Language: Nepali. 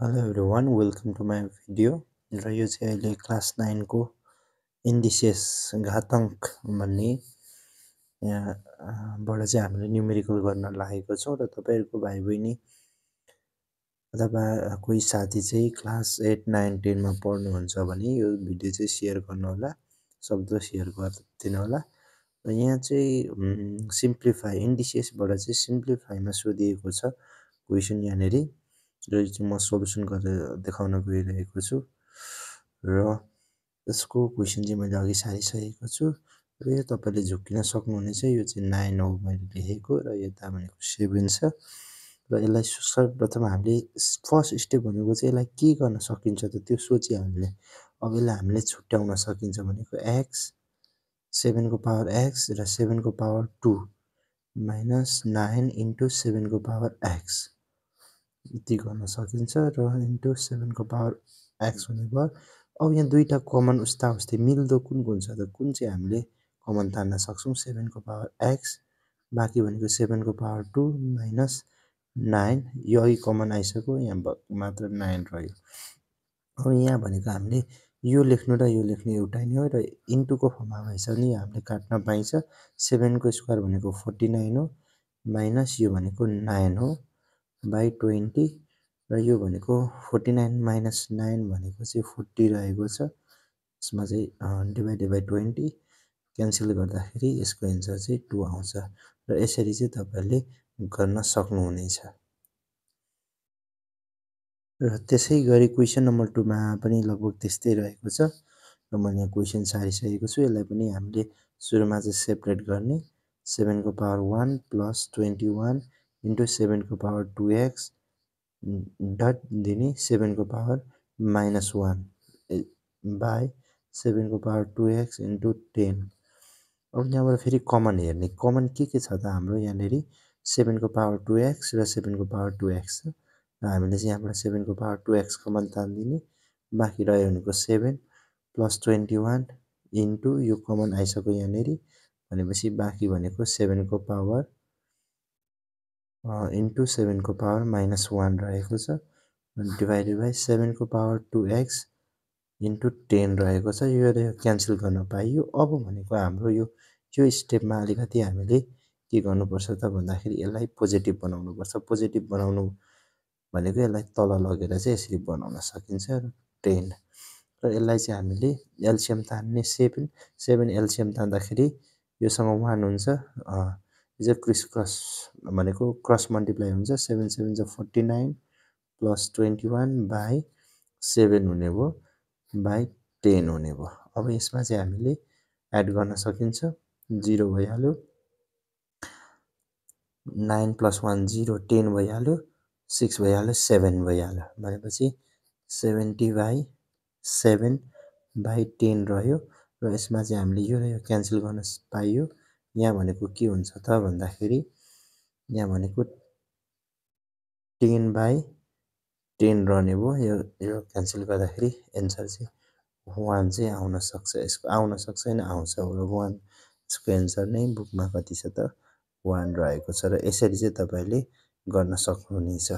hello everyone welcome to my video र यो चाहिँ अहिले क्लास 9 को इन्डिसेस घाताङ्क भन्ने बाट चाहिँ हामीले न्युमेरिकल गर्न लागेको छौँ र तपाईहरुको भाइ बहिनी अथवा कोही साथी चाहिँ क्लास 8 9 10 मा पढ्नुहुन्छ भने यो भिडियो चाहिँ शेयर गर्नु होला शब्द शेयर गरिदिनु होला र यहाँ चाहिँ सिम्प्लिफाई इन्डिसेसबाट चाहिँ सिम्प्लिफाईमा सोधिएको छ क्वेशन यहाँनेरि र यो चाहिँ म सोलुसन गरेर देखाउन गइरहेको छु र यसको क्वेशन चाहिँ मैले अघि सारिसकेको छु र यो तपाईले झुक्किन सक्नुहुनेछ यो चाहिँ 9 हो मैले लेखेको र यता भनेको 7 छ र यसलाई सर्वप्रथम हामीले फर्स्ट स्टेप भनेको चाहिँ यसलाई के गर्न सकिन्छ त त्यो सोची हामीले अब यसलाई हामीले छुट्याउन सकिन्छ भनेको x 7 को पावर x र 7 को पावर 2 माइनस 9 इन्टु 7 को पावर x यति गर्न सकिन्छ र इन्टु 7 को पावर x हुने भयो अब यहाँ दुईटा कमन उस्ता उस्तै मिल्दो कुन छ त कुन चाहिँ हामीले कमन तान्न सक्छौं 7 को पावर x बाँकी भनेको 7 को पावर 2 माइनस 9 यो अघि कमन आइसक्यो यहाँ मात्र 9 रह्यो अब यहाँ भनेको हामीले यो लेख्नु र यो लेख्नु एउटै नै हो र इन्टु को फर्ममा भएछ भने हामीले काट्न पाइन्छ 7 को स्क्वायर भनेको 49 हो माइनस यो भनेको 9 हो बाइ 20 र यो भनेको 49 माइनस 9 भनेको चाहिँ 40 रहेको छ यसमा चाहिँ डिभाइडेड बाइ 20 क्यान्सल गर्दाखेरि यसको एन्सर चाहिँ 2 आउँछ र यसरी चाहिँ तपाईहरुले गर्न सक्नुहुनेछ र त्यसैगरी क्वेशन नम्बर 2 मा पनि लगभग त्यस्तै रहेको छ र मैले यहाँ क्वेशन सारिसकेको छु यसलाई पनि हामीले सुरुमा चाहिँ सेपरेट गर्ने 7 को पावर 1 प्लस 21 इन्टु 7 को पावर 2x डट दिने 7 को पावर माइनस 1 बाई 7 को पावर 2x इन्टु 10 अब यहाँबाट फेरि कमन हेर्ने कमन के छ त हाम्रो यहाँनेरि 7 को पावर 2x र 7 को पावर 2x छ र हामीले चाहिँ यहाँबाट 7 को पावर 2x कमन तान्दिने बाँकी रह्यो भनेको 7 प्लस 21 इन्टु यो कमन आइसक्यो यहाँनेरि भनेपछि बाँकी भनेको 7 को पावर इन्टु 7 को पावर माइनस 1 रहेको छ डिभाइडेड बाइ 7 को पावर 2x इन्टु 10 रहेको छ यो क्यान्सल गर्न पाइयो अब भनेको हाम्रो यो स्टेपमा अलिकति हामीले के गर्नुपर्छ त भन्दाखेरि यसलाई पोजिटिभ बनाउनुपर्छ पोजिटिभ बनाउनु भनेको यसलाई तल लगेर चाहिँ यसरी बनाउन सकिन्छ र 10 र यसलाई चाहिँ हामीले एलसीएम तान्ने 7 एलसीएम तान्दाखेरि योसँग 1 हुन्छ यो चाहिँ क्रिस क्रस भनेको क्रस मल्टिप्लाई हुन्छ 7 7 जा 49 प्लस 21 बाइ 7 हुने भयो बाइ 10 हुने भयो अब यसमा चाहिँ हामीले एड गर्न सकिन्छ 0 भइहाल्यो 9 प्लस 1 0 10 भइहाल्यो 6 भइहाल्यो 7 भइहाल्यो भनेपछि 70 बाइ 7 बाइ 10 रह्यो र यसमा चाहिँ हामीले यो र यो क्यान्सल गर्न पाइयो यहाँ भनेको के हुन्छ त भन्दाखेरि यहाँ भनेको 10 बाइ 10 रहने भयो यो क्यान्सल गर्दाखेरि एन्सर चाहिँ 1 चाहिँ आउन सक्छ यसको आउन सक्छ हैन आउँछ र 1 यसको एन्सर नै बुकमा कति छ त 1 रहेको छ र यसरी चाहिँ तपाईले गर्न सक्नुहुनेछ